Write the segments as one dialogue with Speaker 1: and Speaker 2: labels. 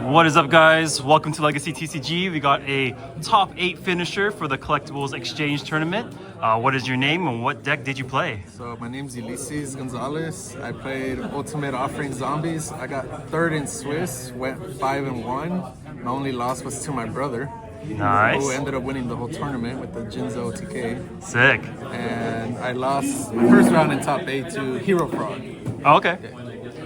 Speaker 1: What is up, guys? Welcome to Legacy TCG. We got a top 8 finisher for the Collectibles Exchange Tournament. What is your name and what deck did you play?
Speaker 2: So my name's Ulises Gonzales. I played Ultimate Offering Zombies. I got third in Swiss, went 5-1. My only loss was to my brother.
Speaker 1: Nice.
Speaker 2: Who ended up winning the whole tournament with the Jinzo TK.
Speaker 1: Sick.
Speaker 2: And I lost my first round in top 8 to Hero Frog.
Speaker 1: Oh, okay.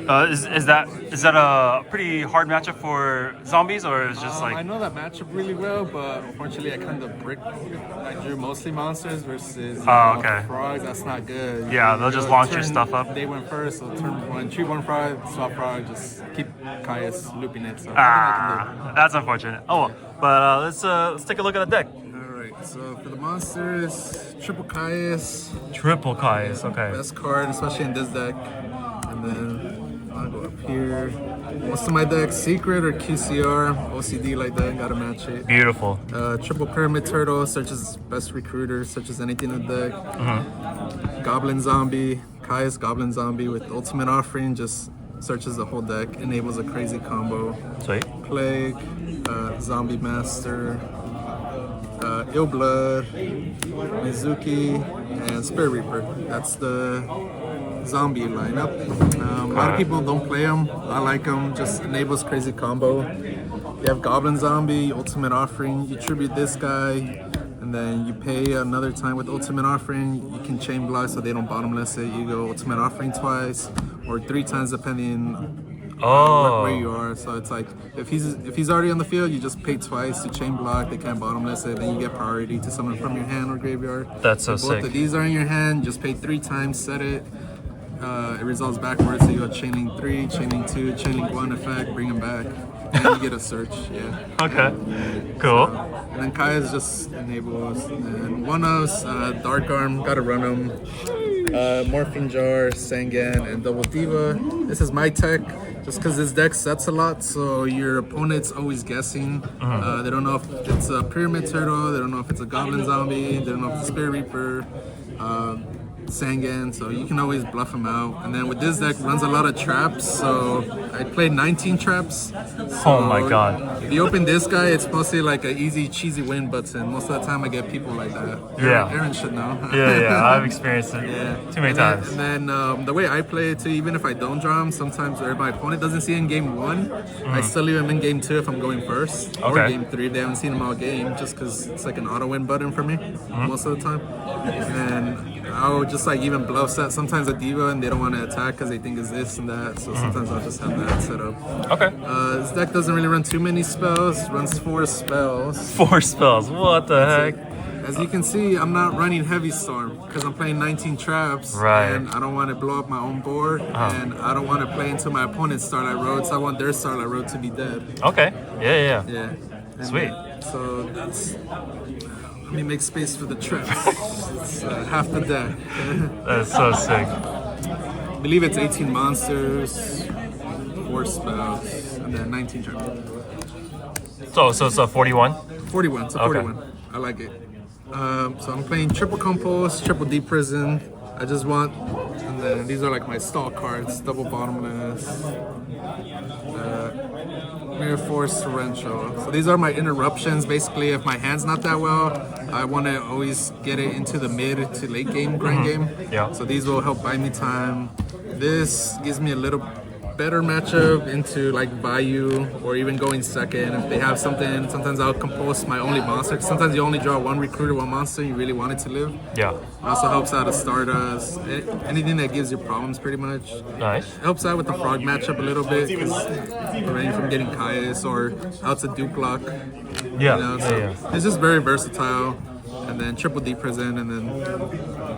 Speaker 1: Is that a pretty hard matchup for zombies, or is just like?
Speaker 2: I know that matchup really well, but unfortunately I kind of bricked. I drew mostly monsters versus frogs. That's not good.
Speaker 1: Yeah, they'll just launch your stuff up.
Speaker 2: They went first, so turn 1, treat 1 frog, swap frog, just keep Caius looping it. So
Speaker 1: That's unfortunate. Oh, but let's take a look at the deck.
Speaker 2: Alright, so for the monsters, triple Caius.
Speaker 1: Triple Caius, okay.
Speaker 2: Best card, especially in this deck. And then I'll go up here. Most of my decks, Secret or QCR, OCD like that, gotta match it.
Speaker 1: Beautiful.
Speaker 2: Triple Pyramid Turtle, searches best recruiter, searches anything in the deck. Goblin Zombie, Caius Goblin Zombie with Ultimate Offering, just searches the whole deck, enables a crazy combo.
Speaker 1: Sweet.
Speaker 2: Plague, Zombie Master, Ill Blood, Mizuki, and Spirit Reaper. That's the zombie lineup. A lot of people don't play them. I like them. Just enables crazy combo. You have Goblin Zombie, Ultimate Offering. You tribute this guy, and then you pay another time with Ultimate Offering. You can chain block so they don't bottomless it. You go Ultimate Offering twice or 3 times depending where you are. So it's like if he's already on the field, you just pay twice to chain block. They can't bottomless it. Then you get priority to summon from your hand or graveyard.
Speaker 1: That's so
Speaker 2: if
Speaker 1: sick.
Speaker 2: Both of these are in your hand. Just pay 3 times. Set it. It resolves backwards, so you go chaining 3, chaining 2, chaining 1 effect, bring them back, and then you get a search. Yeah.
Speaker 1: Okay. Cool.
Speaker 2: And then Caius just enables, and one-offs, Dark Arm, gotta run them. Morphine Jar, Sangan, and Double Diva. This is my tech, just because this deck sets a lot, so your opponent's always guessing. They don't know if it's a Pyramid Turtle, they don't know if it's a Goblin Zombie, they don't know if it's a Spirit Reaper. Sangan, so you can always bluff them out. And then with this deck, runs a lot of traps, so I played 19 traps. So
Speaker 1: Oh my god.
Speaker 2: if you open this guy, it's mostly like an easy, cheesy win button. Most of the time I get people like that. Aaron should know.
Speaker 1: Yeah, I've experienced it too many times.
Speaker 2: And then the way I play it too, even if I don't draw him, sometimes or my opponent doesn't see in game 1, I still leave him in game 2 if I'm going first. Or game 3, they haven't seen him all game, just because it's like an auto win button for me most of the time. And I'll just like even bluff set sometimes a diva and they don't want to attack because they think it's this and that, so sometimes I'll just have that set up.
Speaker 1: Okay.
Speaker 2: This deck doesn't really run too many spells, runs 4 spells.
Speaker 1: 4 spells, what the heck?
Speaker 2: As you can see, I'm not running Heavy Storm because I'm playing 19 traps, and I don't want to blow up my own board, and I don't want to play into my opponent's Starlight Road, so I want their Starlight Road to be dead.
Speaker 1: Okay, yeah.
Speaker 2: And
Speaker 1: sweet.
Speaker 2: So that's... Let me make space for the traps. It's half the deck.
Speaker 1: That's so sick.
Speaker 2: I believe it's 18 monsters, 4 spells, and then 19 traps.
Speaker 1: So 41?
Speaker 2: 41, so 41. I like it. So I'm playing triple Compose, triple Deep Prison. I just want, and then these are like my stall cards, double Bottomless, Mirror Force, Torrential. So these are my interruptions. Basically, if my hand's not that well, I want to always get it into the mid to late game, grind game.
Speaker 1: Yeah.
Speaker 2: So these will help buy me time. This gives me a little better matchup into like Bayou or even going second. If they have something, sometimes I'll compose my only monster. Sometimes you only draw 1 recruiter, 1 monster, you really want it to live.
Speaker 1: Yeah.
Speaker 2: It also helps out a Stardust. Anything that gives you problems pretty much.
Speaker 1: Nice.
Speaker 2: Helps out with the frog matchup a little bit because preventing from getting Caius or out to Duke Lock. It's just very versatile. And then triple D Prison, and then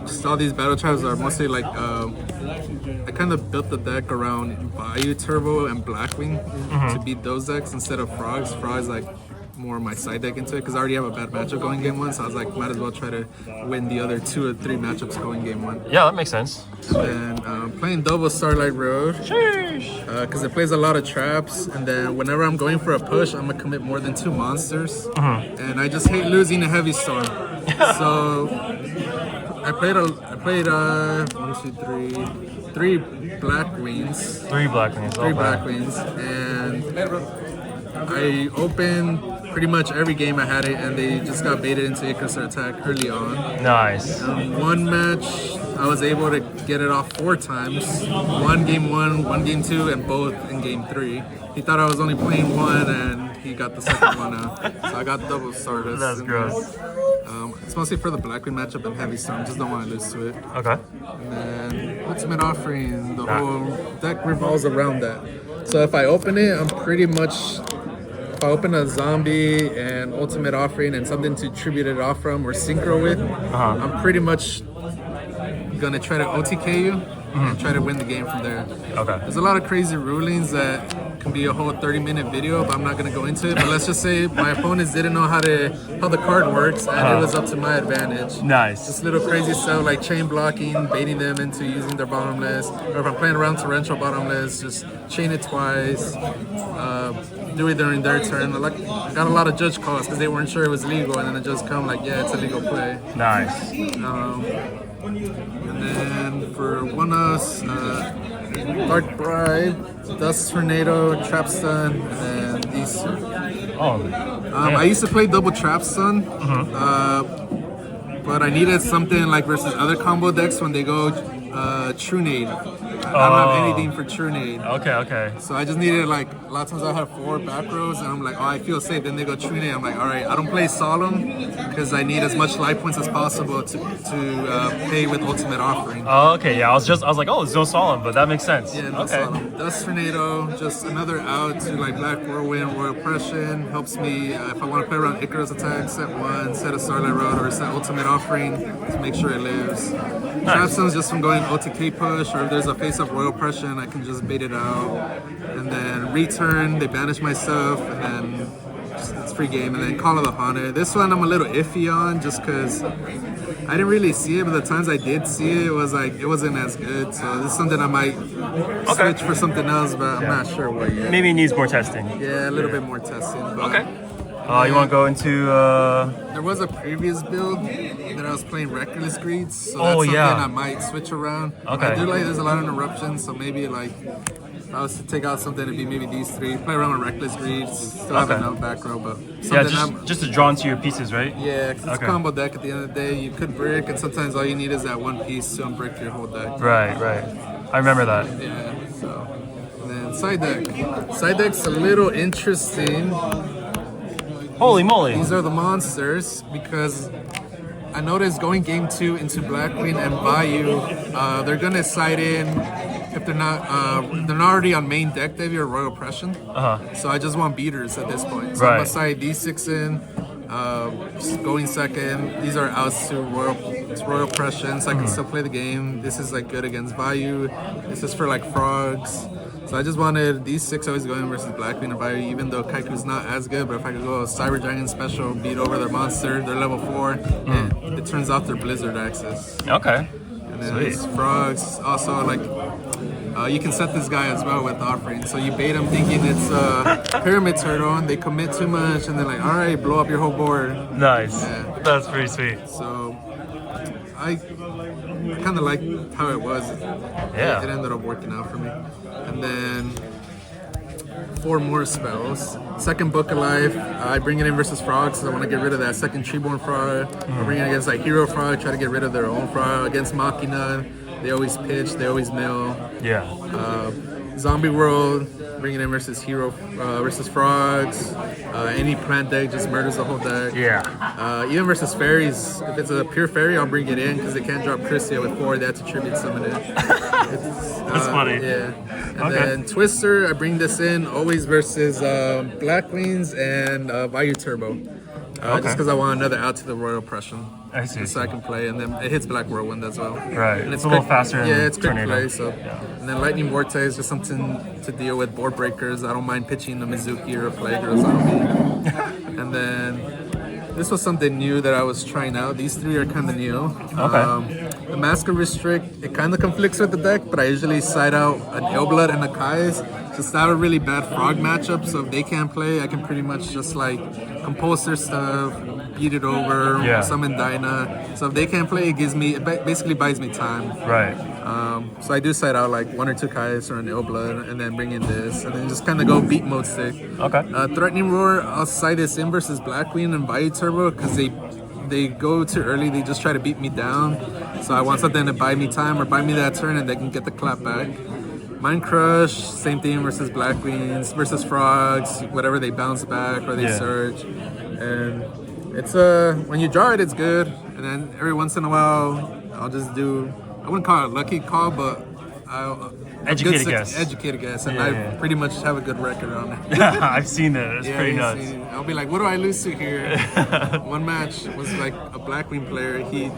Speaker 2: just all these battle traps are mostly like I kind of built the deck around Bayou Turbo and Blackwing to beat those decks instead of Frogs. Frogs like more my side deck into it because I already have a bad matchup going game 1, so I was like, might as well try to win the other 2 or 3 matchups going game 1.
Speaker 1: Yeah, that makes sense.
Speaker 2: And then playing double Starlight Road because it plays a lot of traps, and then whenever I'm going for a push, I'm gonna commit more than 2 monsters, and I just hate losing a Heavy Storm. So I played 3 Black Wings.
Speaker 1: 3 Black Wings.
Speaker 2: 3 Black Wings, and I opened pretty much every game I had it, and they just got baited into Icarus attack early on.
Speaker 1: Nice.
Speaker 2: One match, I was able to get it off 4 times. One game 1, one game 2, and both in game 3. He thought I was only playing 1, and he got the second one out. So I got double Stardust.
Speaker 1: That's gross.
Speaker 2: It's mostly for the Blackwing matchup and Heavy Storm. Just don't want to lose to it.
Speaker 1: Okay.
Speaker 2: And then Ultimate Offering, the whole deck revolves around that. So if I open it, I'm pretty much... If I open a Zombie and Ultimate Offering and something to tribute it off from or synchro with, I'm pretty much gonna try to OTK you and try to win the game from there.
Speaker 1: Okay.
Speaker 2: There's a lot of crazy rulings that can be a whole 30-minute video, but I'm not gonna go into it. But let's just say my opponents didn't know how the card works, and it was up to my advantage.
Speaker 1: Nice.
Speaker 2: Just little crazy stuff like chain blocking, baiting them into using their bottomless, or if I'm playing around torrential bottomless, just chain it twice. Do it during their turn. I got a lot of judge calls because they weren't sure it was legal, and then it just come like, yeah, it's a legal play.
Speaker 1: Nice.
Speaker 2: And then for one-us, Dark Bribe, Dust Tornado, Trap Stun, and then these two. I used to play double Trap Stun, but I needed something like versus other combo decks when they go True Nade. I don't have anything for True Nade.
Speaker 1: Okay.
Speaker 2: So I just needed like, a lot of times I have 4 back rows and I'm like, oh, I feel safe. Then they go True Nade. I'm like, all right, I don't play Solemn because I need as much life points as possible to pay with Ultimate Offering.
Speaker 1: Oh, okay, yeah. I was like, oh, it's no Solemn, but that makes sense.
Speaker 2: Yeah, no Solemn. Dust Tornado, just another out to like Black Whirlwind, Royal Oppression. Helps me if I want to play around Icarus attack, set 1, set a Starlight Road, or set Ultimate Offering to make sure it lives. Trap Stone's just from going OTK push, or if there's a face-up Royal Oppression, I can just bait it out. And then return, they banish my stuff, and then it's free game. And then Call of the Haunted. This one I'm a little iffy on, just because I didn't really see it, but the times I did see it, it was like, it wasn't as good. So this is something I might switch for something else, but I'm not sure what yet.
Speaker 1: Maybe it needs more testing.
Speaker 2: Yeah, a little bit more testing. But
Speaker 1: Okay. You want to go into...
Speaker 2: There was a previous build that I was playing Reckless Greeds, so that's something I might switch around.
Speaker 1: Okay.
Speaker 2: I do like there's a lot of interruptions, so maybe like if I was to take out something, it'd be maybe these 3. Play around with Reckless Greeds, still have enough back row, but something
Speaker 1: just to draw into your pieces, right?
Speaker 2: Yeah, because it's a combo deck at the end of the day. You could brick, and sometimes all you need is that one piece to unbrick your whole deck.
Speaker 1: Right. I remember that.
Speaker 2: Yeah, so. And then side deck. Side deck's a little interesting.
Speaker 1: Holy moly.
Speaker 2: These are the monsters because I noticed going game 2 into Blackwing and Bayou, they're gonna side in if they're not already on main deck. They have your Royal Oppression. So I just want beaters at this point. So I'm gonna side D6 in, just going second. These are outs to Royal Oppression, so I can still play the game. This is like good against Bayou. This is for like frogs. So I just wanted these 6 always going versus Blackwing and Bayou, even though Kaiku's not as good, but if I could go a Cyber Dragon special, beat over their monster, they're level 4, it turns off their Blizzard access.
Speaker 1: Okay.
Speaker 2: And then these frogs, also like, you can set this guy as well with offering. So you bait them thinking it's a Pyramid Turtle, and they commit too much, and they're like, all right, blow up your whole board.
Speaker 1: Nice.
Speaker 2: Yeah.
Speaker 1: That's pretty sweet.
Speaker 2: So I kind of liked how it was.
Speaker 1: Yeah.
Speaker 2: It ended up working out for me. And then 4 more spells. Second Book of Life, I bring it in versus frogs, so I want to get rid of that second Treeborn frog. I bring it against like Hero Frog, try to get rid of their own frog. Against Machina, they always pitch, they always mill.
Speaker 1: Yeah.
Speaker 2: Zombie World, bring it in versus Hero versus frogs. Any plant deck just murders the whole deck.
Speaker 1: Yeah.
Speaker 2: Even versus fairies, if it's a pure fairy, I'll bring it in because they can't drop Christia with 4. They have to tribute summon it.
Speaker 1: That's funny.
Speaker 2: Yeah. And then Twister, I bring this in always versus Blackwings and Bayou Turbo. Just because I want another out to the Royal Oppression.
Speaker 1: I see.
Speaker 2: So I can play, and then it hits Black Whirlwind as well.
Speaker 1: Right.
Speaker 2: And
Speaker 1: it's a little faster.
Speaker 2: Yeah, it's quick
Speaker 1: Tornado.
Speaker 2: play. So, and then Lightning Vortex, just something to deal with board breakers. I don't mind pitching a Mizuki or a Plague or a Zombie. And then this was something new that I was trying out. These 3 are kind of new.
Speaker 1: Okay.
Speaker 2: The Mask of Restrict, it kind of conflicts with the deck, but I usually side out an Illblood and a Kai's. Just have a really bad frog matchup, so if they can't play, I can pretty much just like compose their stuff, beat it over,
Speaker 1: Yeah.
Speaker 2: summon Dyna. So if they can't play, it basically buys me time.
Speaker 1: Right.
Speaker 2: So I do side out like 1 or 2 Kais or an Illblood, and then bring in this, and then just kind of go beat mode stick.
Speaker 1: Okay.
Speaker 2: Threatening Roar, I'll side this in versus Black Queen and Bayou Turbo because they go too early. They just try to beat me down. So I want something to buy me time or buy me that turn, and they can get the clap back. Mind Crush, same thing versus Black Queens, versus Frogs, whatever they bounce back or they surge. And it's when you draw it, it's good. And then every once in a while, I'll just do, I wouldn't call it a lucky call, but
Speaker 1: Educated guess.
Speaker 2: Educated guess, and
Speaker 1: Yeah.
Speaker 2: I pretty much have a good record on it.
Speaker 1: I've seen that. It's pretty
Speaker 2: you've
Speaker 1: nuts.
Speaker 2: seen it. I'll be like, what do I lose to here? One match was like a Black Queen player. He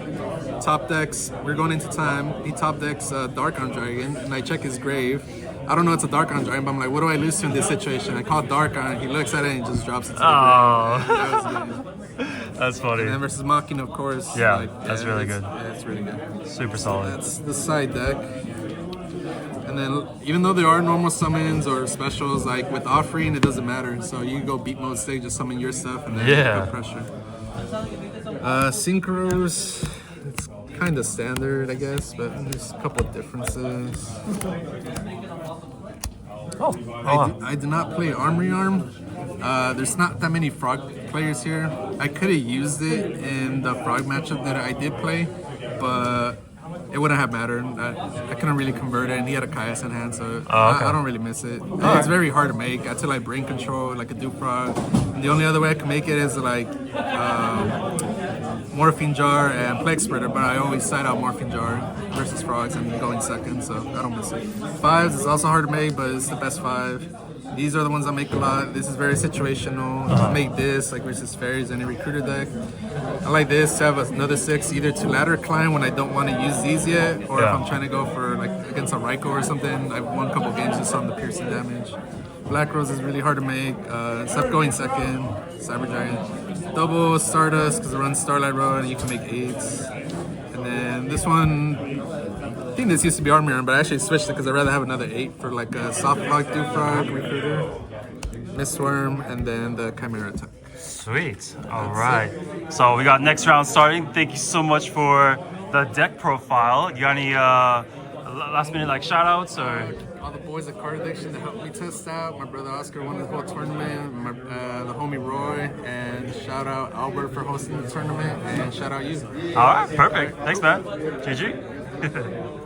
Speaker 2: top decks, we're going into time. He top decks Dark on Dragon, and I check his grave. I don't know it's a Dark on Dragon, but I'm like, what do I lose to in this situation? I call Dark on, he looks at it and he just drops it to the ground.
Speaker 1: Oh,
Speaker 2: That was good.
Speaker 1: that's funny.
Speaker 2: And then versus Mocking, of course.
Speaker 1: Yeah, that's really good.
Speaker 2: Yeah, it's really good.
Speaker 1: Super solid.
Speaker 2: That's the side deck. And then, even though there are normal summons or specials, like with offering, it doesn't matter. So you can go beat mode stage, just summon your stuff, and then put pressure. Synchros, it's kind of standard, I guess, but there's a couple of differences. I do not play Armory Arm. There's not that many Frog players here. I could have used it in the Frog matchup that I did play, but it wouldn't have mattered. I couldn't really convert it, and he had a Caius in hand, so I don't really miss it. It's very hard to make until I brain control, like a Frog. And the only other way I can make it is like Morphine Jar and Plague Spreader, but I always side out Morphine Jar versus Frogs and going second, so I don't miss it. Fives is also hard to make, but it's the best 5. These are the ones I make a lot. This is very situational. I make this like versus Fairies and a Recruiter deck. I like this to have another 6 either to ladder climb when I don't want to use these yet, or if I'm trying to go for like against a Raikou or something. I've won a couple games just on the piercing damage. Black Rose is really hard to make. Except going second. Cyber Giant. Double Stardust because it runs Starlight Road and you can make 8s. And then this one, I think this used to be Army Arm, but I actually switched it because I'd rather have another 8 for like a Soft Block Frog, Recruiter, Mistworm, and then the Chimera attack.
Speaker 1: Sweet. All right. So we got next round starting. Thank you so much for the deck profile. You got any last minute like shout outs or?
Speaker 2: All the boys at Card Addiction that helped me test out. My brother Oscar won the whole tournament. The homie Roy, and shout out Albert for hosting the tournament, and shout out you.
Speaker 1: All right. Perfect. Thanks, man. GG.